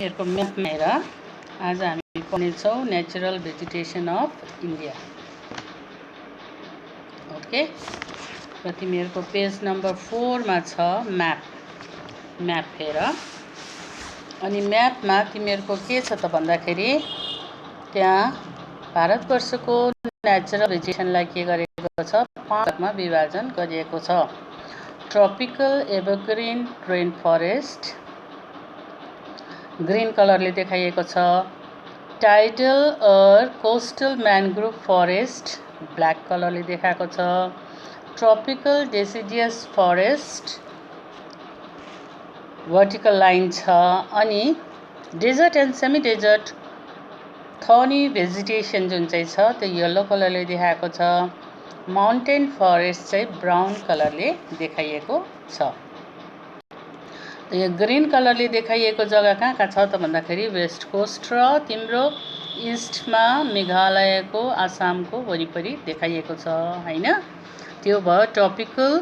यहाँको म्यापमा हेर आज हामी पढ्नेछौँ natural vegetation of India. Okay, र तिमीहरूको पेज नम्बर 4 मा छ म्याप हेर। अनि म्यापमा तिमीहरूको के छ त भन्दाखेरि त्यहाँ भारतवर्षको नेचुरल भेजिटेसनलाई के गरेको छ, 5 भागमा विभाजन गरिएको छ। Tropical evergreen rain forest green कलरले देखाइएको छ। Tidal coastal mangrove forest black कलरले देखाएको छ। Tropical deciduous forest vertical line छ। अनि desert and semi desert thorny vegetation जुन चाहिँ छ त्यो येलो कलरले देखाएको छ। माउन्टेन फरेस्ट चाहिँ ब्राउन कलरले देखाइएको छ। यो ग्रीन कलरले देखाइएको जग्गा कहाँ कहाँ छ त भन्दाखेरि वेस्ट कोस्ट र तिम्रो इस्टमा मेघालयको आसामको वरिपरि देखाइएको छ हैन। त्यो भयो ट्रपिकल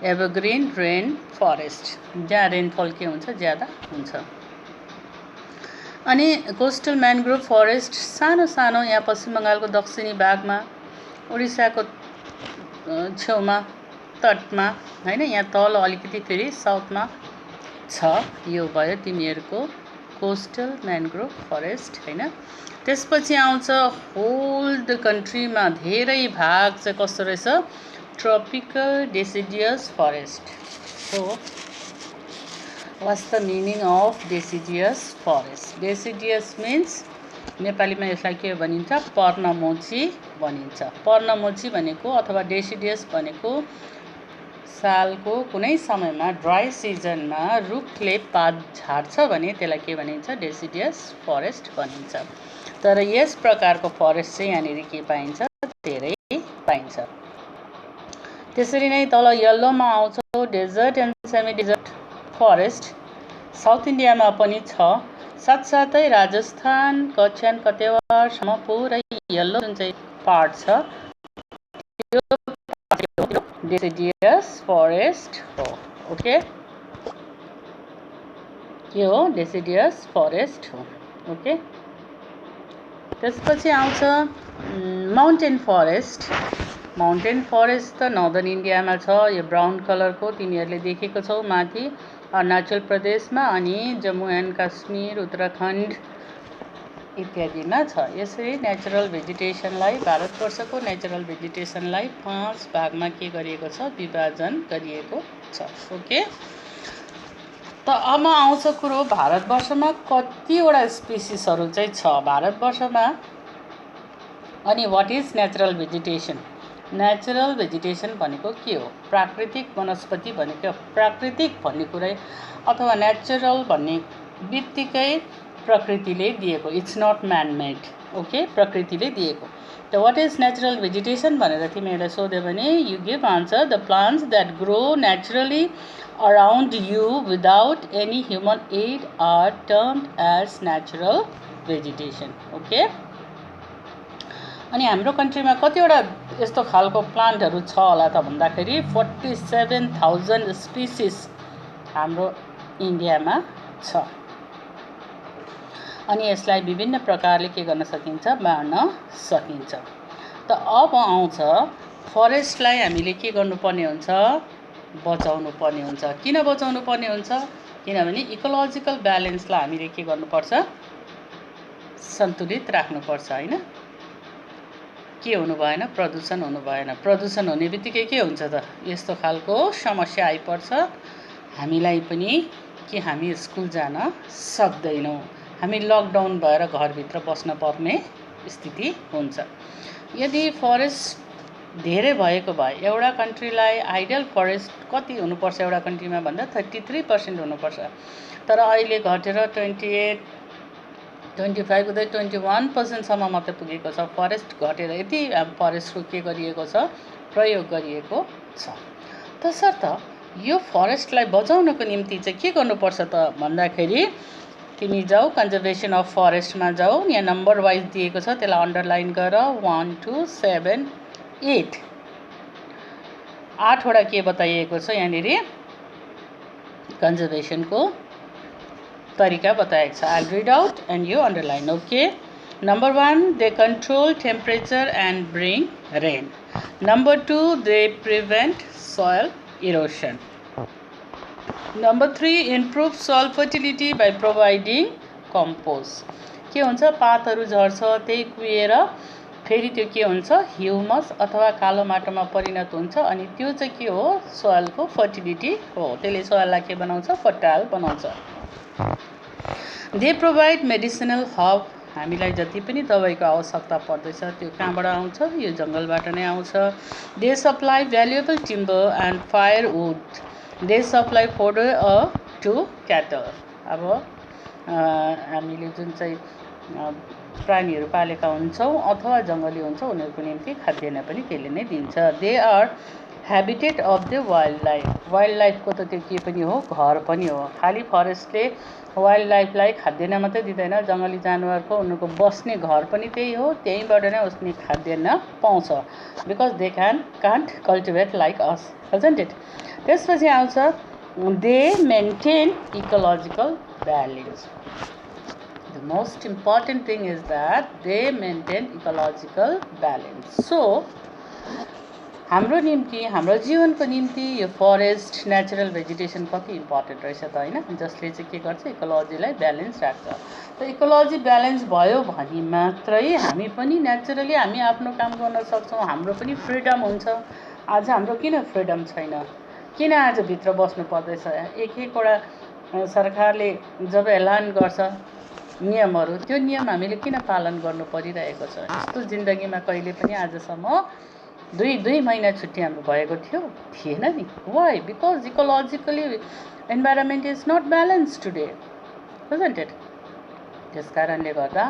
एभरग्रीन रेन फरेस्ट, जहाँ रेनफल के हुन्छ, ज्यादा हुन्छ। अनि कोस्टल म्यानग्रोभ फरेस्ट सानो सानो यहाँ पश्चिम बङ्गालको दक्षिणी भागमा, उडिसाको छेउमा तटमा हैन, यहाँ तल अलिकति फेरि साउथमा छ। यो भयो तिमीहरूको कोस्टल म्यानग्रोभ फरेस्ट हैन। त्यसपछि आउँछ होल द कन्ट्रीमा धेरै भाग चाहिँ कस्तो रहेछ, tropical deciduous forest. So what's the meaning of deciduous forest? Deciduous means नेपालीमा यसलाई के भनिन्छ, पर्णमोची भनिन्छ। पर्णमोची भनेको अथवा डेसिडियस भनेको सालको कुनै समयमा ड्राई सिजनमा रुखले पात झार्छ भने त्यसलाई के भनिन्छ, डेसिडियस फरेस्ट भनिन्छ। तर यस प्रकारको फरेस्ट चाहिँ यहाँनिर के पाइन्छ, धेरै पाइन्छ। त्यसरी नै तल येल्लोमा आउँछ desert and semi desert forest, south इन्डियामा पनि छ। साथसाथै राजस्थान, कच्छ एन्ड कतेवारसम्म पुरै येल्लो जुन चाहिँ पार्ट छ डेसिडियस फरेस्ट हो। ओके, के हो, डेसिडियस फरेस्ट हो। ओके, त्यसपछि आउँछ माउन्टेन फरेस्ट। माउन्टेन फरेस्ट त नर्दर्न इन्डियामा छ। यो ब्राउन कलरको तिमीहरूले देखेको छौ माथि अरुणाचल प्रदेशमा अनि जम्मू एन्ड काश्मीर, उत्तराखण्ड इत्यादिमा छ। यसरी नेचुरल भेजिटेसनलाई, भारतवर्षको नेचुरल भेजिटेसनलाई 5 भागमा के गरिएको छ, विभाजन गरिएको छ। ओके, त अब आउँछ कुरो भारतवर्षमा कतिवटा स्पिसिसहरू चाहिँ छ भारतवर्षमा। अनि what is natural vegetation? Natural vegetation भनेको के हो? प्राकृतिक वनस्पति भनेको, प्राकृतिक भन्ने कुरै अथवा नेचुरल भन्ने बित्तिकै प्रकृतिले दिएको, it's not man made. Okay, प्रकृतिले दिएको। त वाट इज नेचुरल भेजिटेसन भनेर तिमीहरूलाई सोध्यो भने you give answer, the plants that grow naturally around you without any human aid are termed as natural vegetation. Okay, अनि हाम्रो कन्ट्रीमा कतिवटा यस्तो खालको प्लान्टहरू छ होला त भन्दाखेरि 47,000 स्पिसिस हाम्रो इन्डियामा छ। अनि यसलाई विभिन्न प्रकारले के गर्न सकिन्छ, बाँड्न सकिन्छ। त अब आउँछ फरेस्टलाई हामीले के गर्नुपर्ने हुन्छ, बचाउनु पर्ने हुन्छ। किन बचाउनु पर्ने हुन्छ? किनभने इकोलोजिकल ब्यालेन्सलाई हामीले के गर्नुपर्छ, सन्तुलित राख्नुपर्छ हैन। के हुनु भएन, प्रदूषण हुनु भएन। प्रदूषण हुने बित्तिकै के हुन्छ त, यस्तो खालको समस्या आइपर्छ हामीलाई पनि कि हामी स्कुल जान सक्दैनौँ, हामी लकडाउन भएर घरभित्र बस्न पर्ने स्थिति हुन्छ। यदि फरेस्ट धेरै भएको भए एउटा कन्ट्रीलाई आइडियल फरेस्ट कति हुनुपर्छ एउटा कन्ट्रीमा भन्दा 33% हुनुपर्छ। तर अहिले घटेर 28, 25 हुँदै 21% मात्रै पुगेको छ। फरेस्ट घटेर यति फरेस्टको के गरिएको छ, प्रयोग गरिएको छ। तसर्थ यो फरेस्टलाई बचाउनको निम्ति चाहिँ के गर्नुपर्छ त भन्दाखेरि तिमी जाऊ कन्जर्भेसन अफ फरेस्टमा जाऊ, यहाँ नम्बर वाइज दिएको छ, त्यसलाई अन्डरलाइन गर। 1, 2, 7, 8 8वटा के बताइएको छ यहाँनिर कन्जर्भेसनको। त तरिका बताएको छ. I'll read out and you underline. Okay. Number 1, they control temperature and bring rain. Number 2, they prevent soil erosion. Number 3, improve soil fertility by providing compost. के हुन्छ, पातहरू झर्छ, त्यही कुहिएर फेरि त्यो के हुन्छ, ह्युमस अथवा कालो माटोमा परिणत हुन्छ अनि त्यो चाहिँ के हो, सोइलको फर्टिलिटी हो. त्यसले सोइललाई के बनाउँछ, फर्टाइल बनाउँछ. They provide medicinal hub. हामीलाई जति पनि दबाईको आवश्यकता पर्दैछ त्यो कहाँबाट आउँछ, यो जङ्गलबाट नै आउँछ. They supply valuable timber and firewood. They supply fodder to cattle. अब हामीले जुन चाहिँ प्राणीहरू पालेका हुन्छौँ अथवा जङ्गली हुन्छ उनीहरूको निम्ति खाद्यान्न पनि त्यसले नै दिन्छ. They are habitat of the wild life. Wild लाइफको त त्यो के पनि हो, घर पनि हो. खालि फरेस्टले वाइल्ड लाइफलाई खाद्यान्न मात्रै दिँदैन, जङ्गली जानवरको उनीहरूको बस्ने घर पनि त्यही हो. त्यहीँबाट नै उसले खाद्यान्न पाउँछ. Because they can't cultivate like us, hasn't it. त्यसपछि आउँछ they maintain ecological balance. The most important thing is that they maintain ecological balance. So, हाम्रो निम्ति, हाम्रो जीवनको निम्ति यो फरेस्ट, नेचुरल भेजिटेसन कति इम्पोर्टेन्ट रहेछ त होइन, जसले चाहिँ के गर्छ, इकोलोजीलाई ब्यालेन्स राख्छ. त इकोलोजी ब्यालेन्स भयो भने मात्रै हामी पनि नेचुरली हामी आफ्नो काम गर्न सक्छौँ. हाम्रो पनि फ्रिडम हुन्छ. आज हाम्रो किन फ्रिडम छैन, किन आज भित्र बस्नु पर्दैछ. एकवटा सरकारले जब एलान गर्छ नियमहरू, त्यो नियम हामीले किन पालन गर्नु परिरहेको छ. यस्तो जिन्दगीमा कहिले पनि आजसम्म दुई महिना छुट्टी हाम्रो भएको थिएन नि. Why? Because ecologically environment is not balance today, doesn't it. त्यस कारणले गर्दा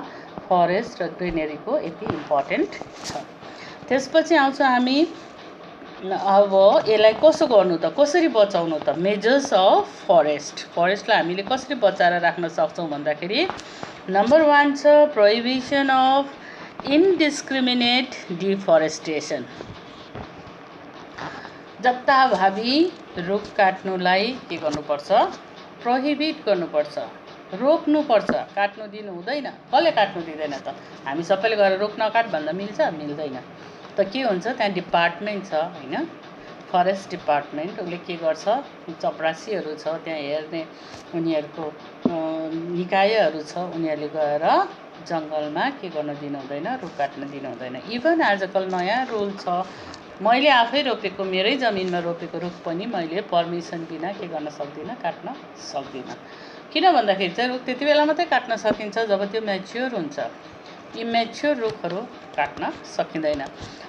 फरेस्ट र ग्रिनेरीको यति इम्पोर्टेन्ट छ. त्यसपछि आउँछ हामी अब यसलाई कसो गर्नु त, कसरी बचाउनु त. Measures of forest. फरेस्टलाई हामीले कसरी बचाएर राख्न सक्छौँ भन्दाखेरि नम्बर 1 छ प्रोहिबिसन अफ इन्डिस्क्रिमिनेट डिफरेस्टेसन. जताभावी रुख काट्नुलाई के गर्नुपर्छ, प्रोहिबिट गर्नुपर्छ, रोक्नुपर्छ. काट्नु दिनु हुँदैन. कसले काट्नु दिँदैन त. हामी सबैले गएर रुख नकाट भन्दा मिल्छ, मिल्दैन. त के हुन्छ, त्यहाँ डिपार्टमेन्ट छ होइन, फरेस्ट डिपार्टमेन्ट. उसले के गर्छ, चपरासीहरू छ त्यहाँ हेर्ने, उनीहरूको निकायहरू छ. उनीहरूले गएर जङ्गलमा के गर्न दिनु हुँदैन, रुख काट्न दिनु हुँदैन. इभन आजकल नयाँ रुल छ, मैले आफै रोपेको, मेरै जमिनमा रोपेको रुख पनि मैले पर्मिसन बिना के गर्न सक्दिनँ, काट्न सक्दिनँ. किन भन्दाखेरि चाहिँ रुख त्यति बेला मात्रै काट्न सकिन्छ जब त्यो म्याच्योर हुन्छ. इमेच्योर रुखहरू काट्न सकिँदैन.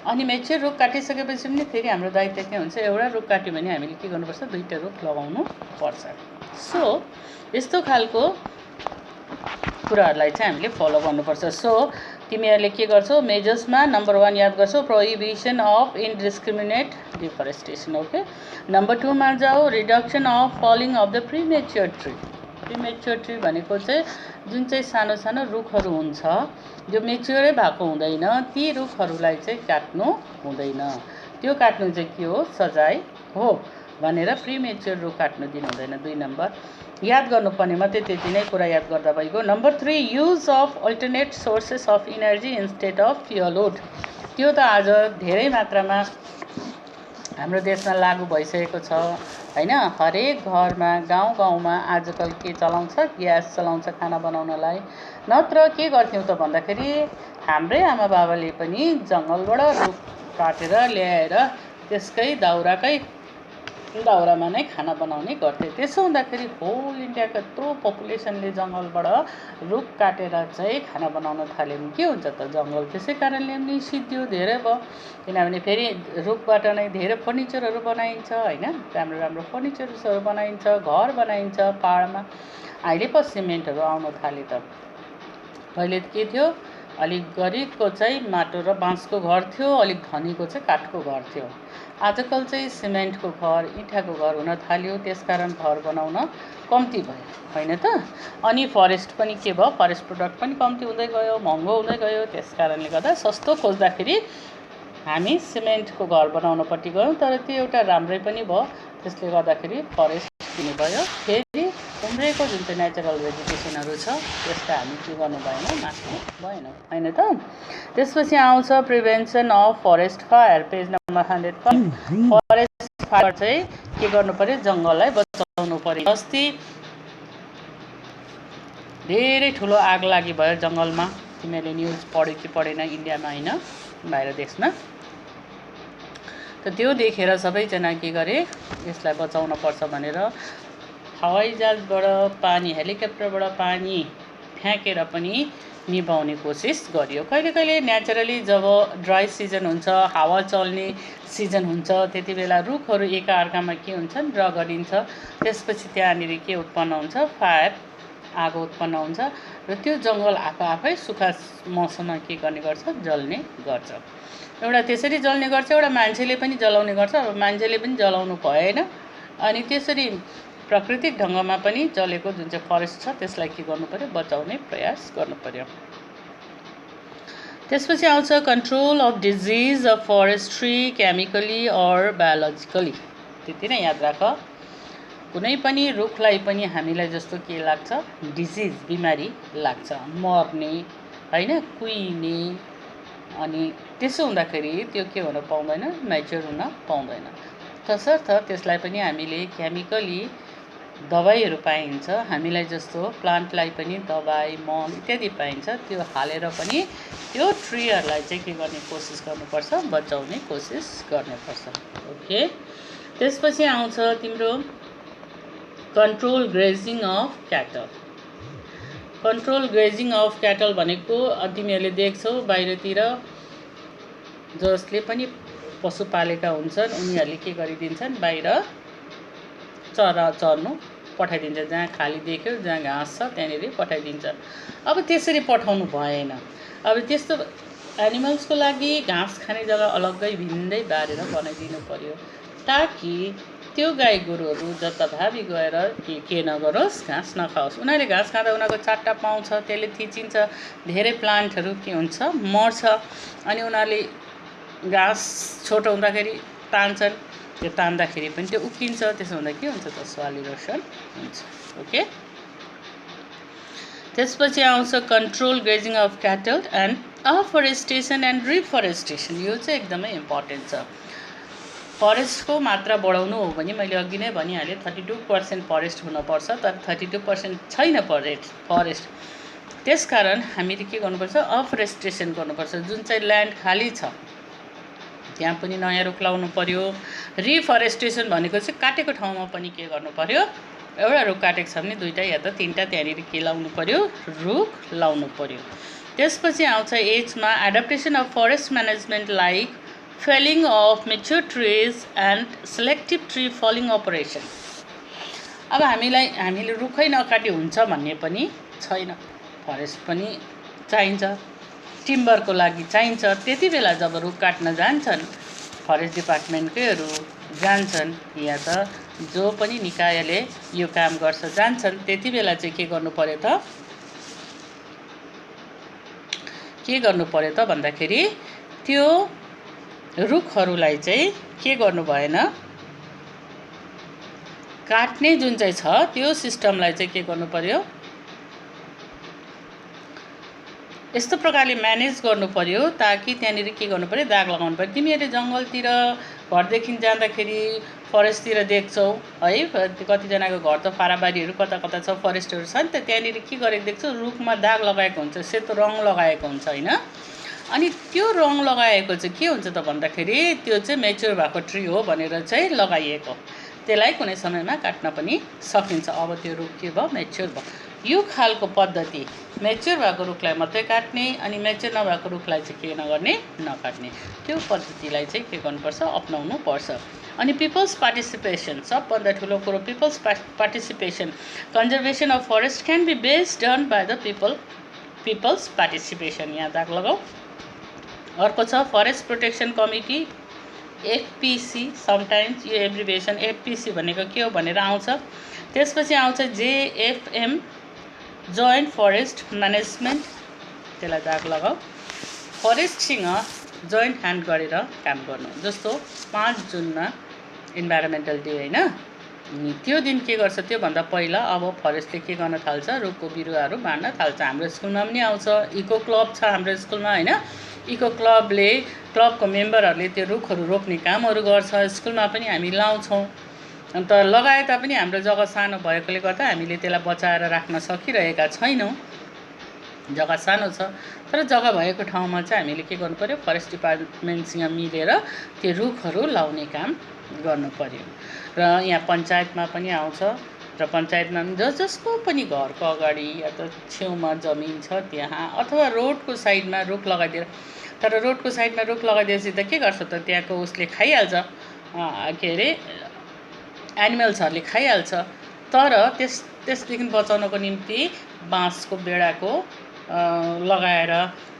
अनि मेच्योर रुख काटिसकेपछि पनि फेरि हाम्रो दायित्व के हुन्छ, एउटा रुख काट्यो भने हामीले के गर्नुपर्छ, 2टा रुख लगाउनु पर्छ. सो यस्तो खालको कुराहरूलाई चाहिँ हामीले फलो गर्नुपर्छ. सो तिमीहरूले के गर्छौ, मेजर्समा नम्बर 1 याद गर्छौ, prohibition of indiscriminate deforestation. Okay. Number 2 मा जाऊ, reduction of felling of the premature tree. Premature tree भनेको चाहिँ जुन चाहिँ सानो सानो रुखहरू हुन्छ जो मेच्योरै भएको हुँदैन, ती रुखहरूलाई चाहिँ काट्नु हुँदैन. त्यो काट्नु चाहिँ के हो, सजाय हो भनेर प्रिमेच्योर रुख काट्नु दिनु हुँदैन. 2 नम्बर याद गर्नुपर्ने मात्रै त्यति नै कुरा याद गर्दा भइगयो. Number 3 use of alternate sources of energy instead of fuelwood. त्यो त आज धेरै मात्रामा हाम्रो देशमा लागू भइसकेको छ होइन. हरेक घरमा, गाउँमा आजकल के चलाउँछ, ग्यास चलाउँछ खाना बनाउनलाई. नत्र के गर्थ्यौँ त भन्दाखेरि हाम्रै आमा बाबाले पनि जङ्गलबाट रुख काटेर ल्याएर त्यसकै दाउरामा नै खाना बनाउने गर्थे. त्यसो हुँदाखेरि होल इन्डियाको यत्रो पपुलेसनले जङ्गलबाट रुख काटेर चाहिँ खाना बनाउन थाल्यो भने के हुन्छ त, जङ्गल त्यसै कारणले पनि सिद्धियो, धेरै भयो. किनभने फेरि रुखबाट नै धेरै फर्निचरहरू बनाइन्छ होइन, राम्रो राम्रो फर्निचर्सहरू बनाइन्छ, घर बनाइन्छ पाहाडमा. अहिले पो सिमेन्टहरू आउन थाल्यो त. पहिले के थियो, अलिक गरिबको चाहिँ माटो र बाँसको घर थियो, अलिक धनीको चाहिँ काठको घर थियो. आजकल चाहिँ सिमेन्टको घर, इँटाको घर हुन थाल्यो. त्यसकारण घर बनाउन कम्ती भयो होइन त. अनि फरेस्ट पनि के भयो, फरेस्ट प्रोडक्ट पनि कम्ती हुँदै गयो, महँगो हुँदै गयो. त्यस कारणले गर्दा सस्तो खोज्दाखेरि हामी सिमेन्टको घर बनाउनपट्टि गयौँ. तर त्यो एउटा राम्रै पनि भयो. त्यसले गर्दाखेरि फरेस्ट दिनु भयो. फेरि उम्रेको जुन चाहिँ नेचुरल भेजिटेसनहरू छ त्यसलाई हामी के गर्नु भएन, मास्नु भएन, होइन त। त्यसपछि आउँछ prevention of forest fire, page number 105। Forest fire चाहिँ के गर्नु पर्यो, जङ्गललाई बचाउनु पर्यो। अस्ति धेरै ठुलो आग लागि भयो जङ्गलमा, तिमीहरूले न्युज पढ्यो कि पढेन, इन्डियामा होइन बाहिर देशमा। त त्यो देखेर सबैजना के गरे, यसलाई बचाउन पर्छ भनेर हवाईजहाजबाट पानी, हेलिकप्टरबाट पानी फ्याँकेर पनि निभाउने कोसिस गरियो। कहिले कहिले नेचुरली जब ड्राई सिजन हुन्छ, हावा चल्ने सिजन हुन्छ, त्यति बेला रुखहरू एकाअर्कामा के हुन्छन्, रगडिन्छ। त्यसपछि त्यहाँनिर के उत्पन्न हुन्छ, फायर, आगो उत्पन्न हुन्छ र त्यो जङ्गल आफै सुक्खा मौसममा के गर्ने गर्छ, जल्ने गर्छ। एउटा त्यसरी जल्ने गर्छ, एउटा मान्छेले पनि जलाउने गर्छ। अब मान्छेले पनि जलाउनु भएन, अनि त्यसरी प्राकृतिक ढङ्गमा पनि जलेको जुन चाहिँ फरेस्ट छ त्यसलाई के गर्नु पर्यो, बचाउने प्रयास गर्नु पर्यो। त्यसपछि आउँछ control of disease of forestry chemically or biologically. त्यति नै याद राख। कुनै पनि रुखलाई पनि हामीलाई जस्तो के लाग्छ, डिजिज, बिमारी लाग्छ, मर्ने होइन, कुहिने, अनि त्यसो हुँदाखेरि त्यो के हुन पाउँदैन, म्याच्योर हुन पाउँदैन। तसर्थ त्यसलाई पनि हामीले केमिकली दबाईहरू पाइन्छ, हामीलाई जस्तो प्लान्टलाई पनि दबाई, मल इत्यादि पाइन्छ, त्यो हालेर पनि त्यो ट्रीहरूलाई चाहिँ के गर्ने कोसिस गर्नुपर्छ, बचाउने कोसिस गर्नुपर्छ। ओके। त्यसपछि आउँछ तिम्रो control grazing of cattle. Control grazing of cattle भनेको तिमीहरूले देख्छौ बाहिरतिर जसले पनि पशु पालेका हुन्छन् उनीहरूले के गरिदिन्छन्, बाहिर चर्नु पठाइदिन्छ, जहाँ खाली देख्यो, जहाँ घाँस छ त्यहाँनिर पठाइदिन्छ। अब त्यसरी पठाउनु भएन। अब त्यस्तो एनिमल्सको लागि घाँस खाने जग्गा अलग्गै भिन्दै बारेर बनाइदिनु पर्यो, ताकि त्यो गाई गोरुहरू जताभावी गएर के नगरोस्, घाँस नखाओस्। उनीहरूले घाँस खाँदा उनीहरूको चाट्टा पाउँछ, त्यसले थिचिन्छ, धेरै प्लान्टहरू के हुन्छ, मर्छ, अनि उनीहरूले घाँस छोटो हुँदाखेरि तान्छन्, त्यो तान्दाखेरि पनि त्यो उक्किन्छ, त्यसो हुँदा के हुन्छ त, सोइल इरोसन हुन्छ। ओके। त्यसपछि आउँछ control grazing of cattle and afforestation and reforestation. यो चाहिँ एकदमै इम्पोर्टेन्ट छ। फरेस्टको मात्रा बढाउनु हो भने मैले अघि नै भनिहालेँ 32% फरेस्ट हुनुपर्छ, तर 32% छैन फरेस्ट। त्यसकारण हामीले के गर्नुपर्छ, अफरेस्टेसन गर्नुपर्छ। जुन चाहिँ ल्यान्ड खाली छ त्यहाँ पनि नयाँ रुख लाउनु पर्यो। रिफरेस्टेसन भनेको चाहिँ काटेको ठाउँमा पनि के गर्नु पर्यो, एउटा रुख काटेको छ भने 2टा या त 3टा त्यहाँनिर के लाउनु पर्यो, रुख लाउनु पर्यो। त्यसपछि आउँछ एजमा adaptation of forest management like failing of mature trees and selective tree falling operation. अब हामीले रुखै नकाटे हुन्छ भन्ने पनि छैन, फरेस्ट पनि चाहिन्छ, टिम्बरको लागि चाहिन्छ। त्यति बेला जब रुख काट्न जान्छन्, फरेस्ट डिपार्टमेन्टकैहरू जान्छन् या त जो पनि निकायले यो काम गर्छ जान्छन्, त्यति बेला चाहिँ के गर्नु पर्यो त भन्दाखेरि त्यो रुखहरूलाई चाहिँ के गर्नु भएन, काट्ने जुन चाहिँ छ त्यो सिस्टमलाई चाहिँ के गर्नु पर्यो, यस्तो प्रकारले म्यानेज गर्नु पर्यो ताकि त्यहाँनिर के गर्नु पर्यो, दाग लगाउनु पर्यो। तिमीहरूले जङ्गलतिर घरदेखि जाँदाखेरि फरेस्टतिर देख्छौ है, कतिजनाको घर त फाराबारीहरू कता कता छ, फरेस्टहरू छ नि त, त्यहाँनिर के गरेको देख्छौ, रुखमा दाग लगाएको हुन्छ, सेतो रङ लगाएको हुन्छ होइन। अनि त्यो रङ लगाएको चाहिँ के हुन्छ त भन्दाखेरि त्यो चाहिँ मेच्योर भएको ट्री हो भनेर चाहिँ लगाइएको, त्यसलाई कुनै समयमा काट्न पनि सकिन्छ। अब त्यो रुख के भयो, मेच्योर भयो। यो खालको पद्धति मेच्योर भएको रुखलाई मात्रै काट्ने अनि मेच्योर नभएको रुखलाई चाहिँ के नगर्ने, नकाट्ने, त्यो पद्धतिलाई चाहिँ के गर्नुपर्छ, अपनाउनु पर्छ। अनि पिपल्स पार्टिसिपेसन, सबभन्दा ठुलो कुरो people's participation. Conservation of forest can be best done by the people's participation. यहाँ दाग लगाऊ। अर्को छ forest protection committee, FPC. Sometimes यो एब्रिभिएसन एफपिसी भनेको के हो भनेर आउँछ। त्यसपछि आउँछ जेएफएम, जोइन्ट फरेस्ट म्यानेजमेन्ट, त्यसलाई दाग लगाऊ। फरेस्टसँग जोइन्ट ह्यान्ड गरेर काम गर्नु, जस्तो 5 जुनमा इन्भाइरोमेन्टल डे होइन, त्यो दिन के गर्छ त्योभन्दा पहिला अब फरेस्टले के गर्न थाल्छ, रुखको बिरुवाहरू बाँड्न थाल्छ। हाम्रो स्कुलमा पनि आउँछ, इको क्लब छ हाम्रो स्कुलमा होइन। इको क्लबको मेम्बरहरूले त्यो रुखहरू रोप्ने कामहरू गर्छ। स्कुलमा पनि हामी लाउँछौँ। अन्त लगाए तापनि हाम्रो जग्गा सानो भएकोले गर्दा हामीले त्यसलाई बचाएर राख्न सकिरहेका छैनौँ। जग्गा सानो छ, तर जग्गा भएको ठाउँमा चाहिँ हामीले के गर्नु पर्यो, फरेस्ट डिपार्टमेन्टसँग मिलेर त्यो रुखहरू लाउने काम गर्नु पर्यो। र यहाँ पञ्चायतमा पनि आउँछ, र पञ्चायतमा जसको पनि घरको अगाडि या त छेउमा जमिन छ त्यहाँ अथवा रोडको साइडमा रुख लगाइदिएर, तर रोडको साइडमा रुख लगाइदिएपछि त के गर्छ त, त्यहाँको उसले खाइहाल्छ, के अरे एनिमल्सहरूले खाइहाल्छ। तर त्यसदेखि बचाउनको निम्ति बाँसको बेडाको लगाएर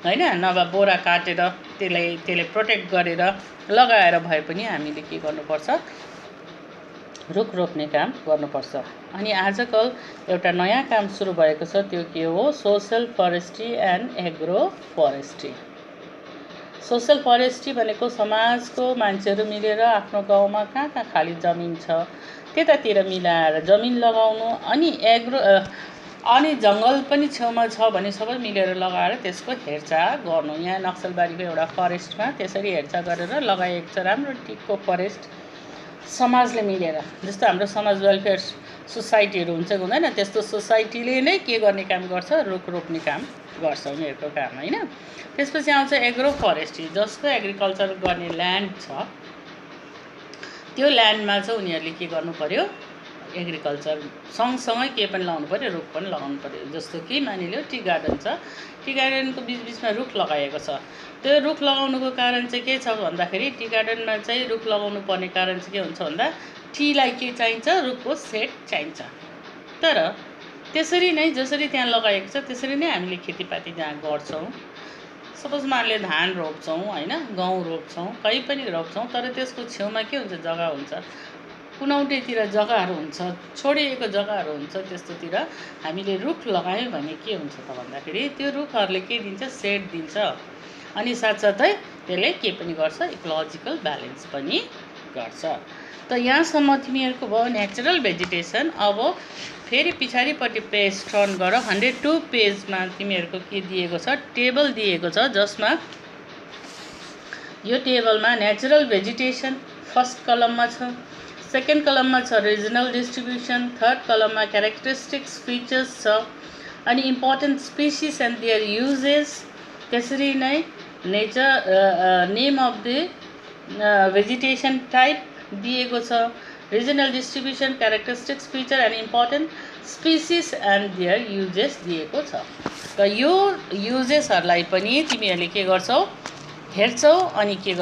होइन, नभए बोरा काटेर त्यसले प्रोटेक्ट गरेर लगाएर भए पनि हामीले के गर्नुपर्छ, रुख रोप्ने काम गर्नुपर्छ। अनि आजकल एउटा नयाँ काम सुरु भएको छ, त्यो के हो, social forestry and agro forestry. Social forestry भनेको समाजको मान्छेहरू मिलेर आफ्नो गाउँमा कहाँ खाली जमिन छ त्यतातिर मिलाएर जमिन लगाउनु, अनि जङ्गल पनि छेउमा छ भने सबै मिलेर लगाएर त्यसको हेरचाह गर्नु। यहाँ नक्सलबारीको एउटा फरेस्टमा त्यसरी हेरचाह गरेर लगाइएको छ, राम्रो टिकको फरेस्ट समाजले मिलेर। जस्तो हाम्रो समाज वेलफेयर सोसाइटीहरू हुन्छ हुँदैन, त्यस्तो सोसाइटीले नै के गर्ने काम गर्छ, रुख रोप्ने काम गर्छ उनीहरूको काम होइन। त्यसपछि आउँछ एग्रो फरेस्ट्री, जसको एग्रिकल्चर गर्ने ल्यान्ड छ त्यो ल्यान्डमा चाहिँ उनीहरूले के गर्नु पर्यो, एग्रिकल्चर सँगसँगै के पनि लगाउनु पर्यो, रुख पनि लगाउनु पर्यो। जस्तो कि मानिलियो टी गार्डन छ, टी गार्डनको बिचबिचमा रुख लगाएको छ। त्यो रुख लगाउनुको कारण चाहिँ के छ भन्दाखेरि, टी गार्डनमा चाहिँ रुख लगाउनु पर्ने कारण चाहिँ के हुन्छ भन्दा, टीलाई के चाहिन्छ, रुखको सेट चाहिन्छ। तर त्यसरी नै जसरी त्यहाँ लगाएको छ त्यसरी नै हामीले खेतीपाती जहाँ गर्छौँ, सपोज मानले धान रोप्छौँ होइन, गहुँ रोप्छौँ, कहीँ पनि रोप्छौँ, तर त्यसको छेउमा के हुन्छ, जग्गा हुन्छ, कुनौटेतिर जग्गाहरू हुन्छ, छोडिएको जग्गाहरू हुन्छ, त्यस्तोतिर हामीले रुख लगायौँ भने के हुन्छ त भन्दाखेरि, त्यो रुखहरूले के दिन्छ, सेड दिन्छ। अनि साथसाथै त्यसले के पनि गर्छ, इकोलोजिकल ब्यालेन्स पनि गर्छ। त यहाँसम्म तिमीहरूको भयो नेचुरल भेजिटेसन। अब फेरि पछाडिपट्टि पेज टर्न गर, 102 पेजमा तिमीहरूको के दिएको छ, टेबल दिएको छ, जसमा यो टेबलमा नेचुरल भेजिटेसन फर्स्ट कलममा छ, सेकेन्ड कलममा छ रिजनल डिस्ट्रिब्युसन, थर्ड कलममा क्यारेक्टरिस्टिक्स फिचर्स छ, अनि important species and their uses, त्यसरी नै name of the vegetation type दिएको छ, regional distribution, characteristics feature and important species and their uses दिएको छ। र यो युजेसहरूलाई पनि तिमीहरूले के गर्छौ, हेर्छौ अनि के